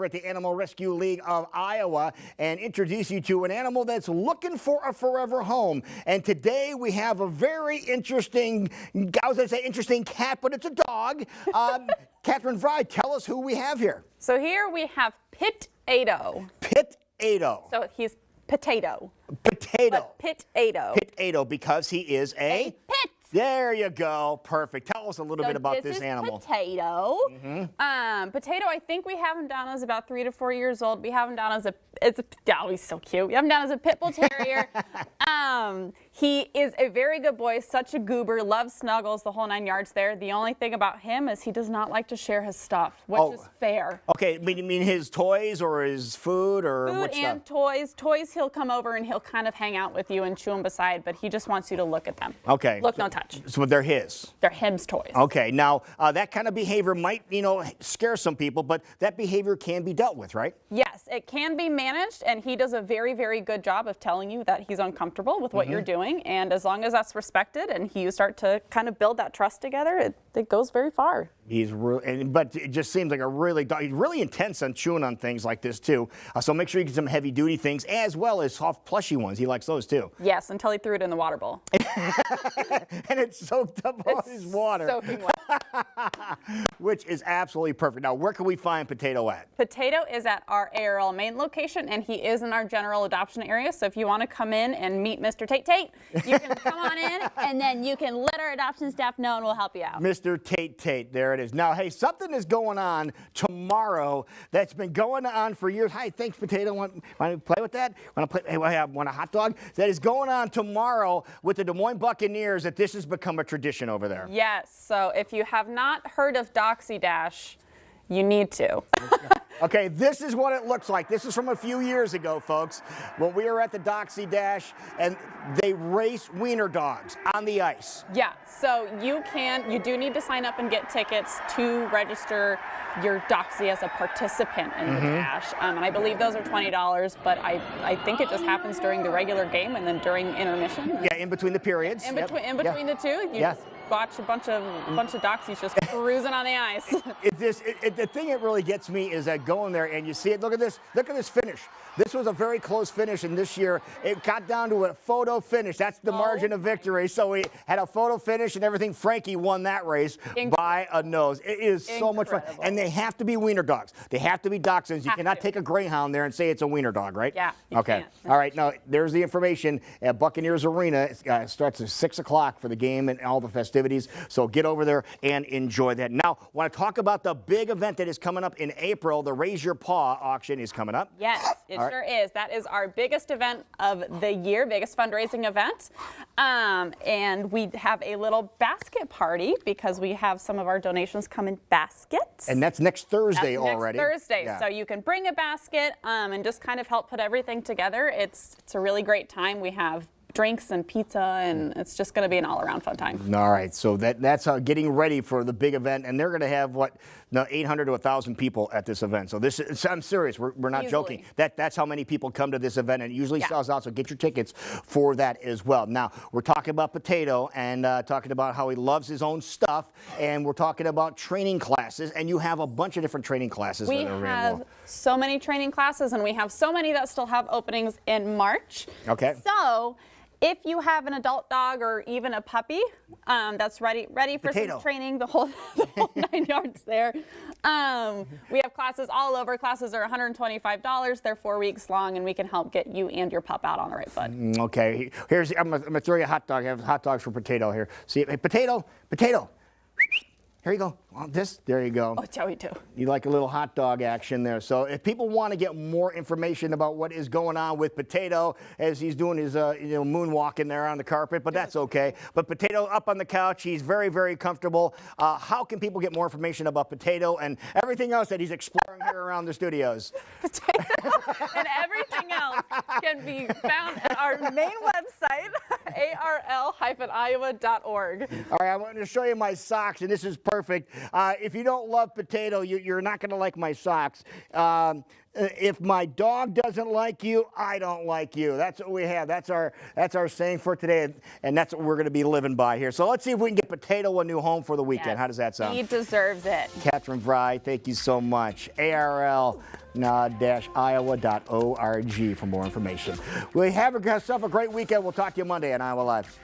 We're at the Animal Rescue League of Iowa and introduce you to an animal that's looking for a forever home. And today we have a very interesting, I was going to say interesting cat, but it's a dog. Kathry Vry, tell us who we have here. So here we have Pitato. Pitato. So he's Potato. Potato. Pitato. Pitato, because he is a pit. There you go. Perfect. Tell us a little bit about this animal. Potato. Potato, I think we have him down as about 3 to 4 years old. We have him down as he's so cute. We have him down as a pit bull terrier. He is a very good boy, such a goober, loves snuggles, the whole 9 yards there. The only thing about him is he does not like to share his stuff, which is fair. Okay, you mean his toys or his food or what stuff? Food and toys. Toys, he'll come over and he'll kind of hang out with you and chew them beside, but he just wants you to look at them. Okay. Look, no touch. So they're his? They're him's toys. Okay, now that kind of behavior might, scare some people, but that behavior can be dealt with, right? Yes, it can be managed, and he does a very, very good job of telling you that he's uncomfortable with what you're doing, and as long as that's respected and you start to kind of build that trust together, it goes very far. He's really, but it just seems like he's really intense on chewing on things like this too. So make sure you get some heavy duty things as well as soft plushy ones. He likes those too. Yes, until he threw it in the water bowl. And it soaked up all his water. Soaking wet. Which is absolutely perfect. Now, where can we find Potato at? Potato is at our ARL main location, and he is in our general adoption area. So if you want to come in and meet Mr. Tate, you can come on in, and then you can let our adoption staff know, and we'll help you out. Mr. Tate, there it is. Now, hey, something is going on tomorrow that's been going on for years. Hi, thanks, Potato. Want to play with that? Want a hot dog? That is going on tomorrow with the Des Moines Buccaneers. That this has become a tradition over there. Yes. So if you have not heard of Doxy Dash, you need to. Okay, this is what it looks like. This is from a few years ago, folks, when we were at the Doxy Dash, and they race wiener dogs on the ice. Yeah, so you do need to sign up and get tickets to register your Doxy as a participant in the dash. And I believe those are $20, but I think it just happens during the regular game and then during intermission. Yeah, in between the periods. In between the two, you just watch a bunch of Doxies just cruising on the ice. The thing that really gets me is that going there and you see it. Look at this finish. This was a very close finish, and this year it got down to a photo finish. That's the margin of victory. So we had a photo finish and everything. Frankie won that race by a nose. It is so much fun. And they have to be wiener dogs. They have to be dachshunds. You cannot take a greyhound there and say it's a wiener dog, right? Yeah. Okay. All right. Now, there's the information at Buccaneers Arena. It starts at 6 o'clock for the game and all the festivities. So get over there and enjoy that. Now, I want to talk about the big event that is coming up in April. The Raise Your Paw auction is coming up. Yes, it sure is. That is our biggest event of the year, biggest fundraising event. And we have a little basket party because we have some of our donations come in baskets. And that's next Thursday already. Next Thursday. So you can bring a basket and just kind of help put everything together. It's a really great time. We have drinks and pizza, and it's just going to be an all-around fun time. All right, so that's getting ready for the big event, and they're going to have 800 to 1,000 people at this event. So I'm serious. We're not joking. That's how many people come to this event, and it usually sells out. So get your tickets for that as well. Now we're talking about Potato and talking about how he loves his own stuff, and we're talking about training classes, and you have a bunch of different training classes. We have so many training classes, and we have so many that still have openings in March. Okay. So if you have an adult dog or even a puppy that's ready for some training, the whole 9 yards there, we have classes all over. Classes are $125. They're 4 weeks long, and we can help get you and your pup out on the right foot. Okay. I'm gonna throw you a hot dog. I have hot dogs for Potato here. See, hey, Potato. Here you go. There you go. Oh, Joey too. You like a little hot dog action there. So if people want to get more information about what is going on with Potato as he's doing his moonwalking there on the carpet, but that's okay. But Potato up on the couch, he's very, very comfortable. How can people get more information about Potato and everything else that he's exploring here around the studios? Potato and everything else can be found at our main website, arl-iowa.org. All right, I wanted to show you my socks, and this is perfect. If you don't love Potato, you're not going to like my socks. if my dog doesn't like you, I don't like you. That's what we have. That's our saying for today, and that's what we're going to be living by here. So let's see if we can get Pitato a new home for the weekend. Yes, How does that sound? He deserves it. Kathry Vry, thank you so much. ARL-iowa.org for more information. We have yourself a great weekend. We'll talk to you Monday on Iowa Live.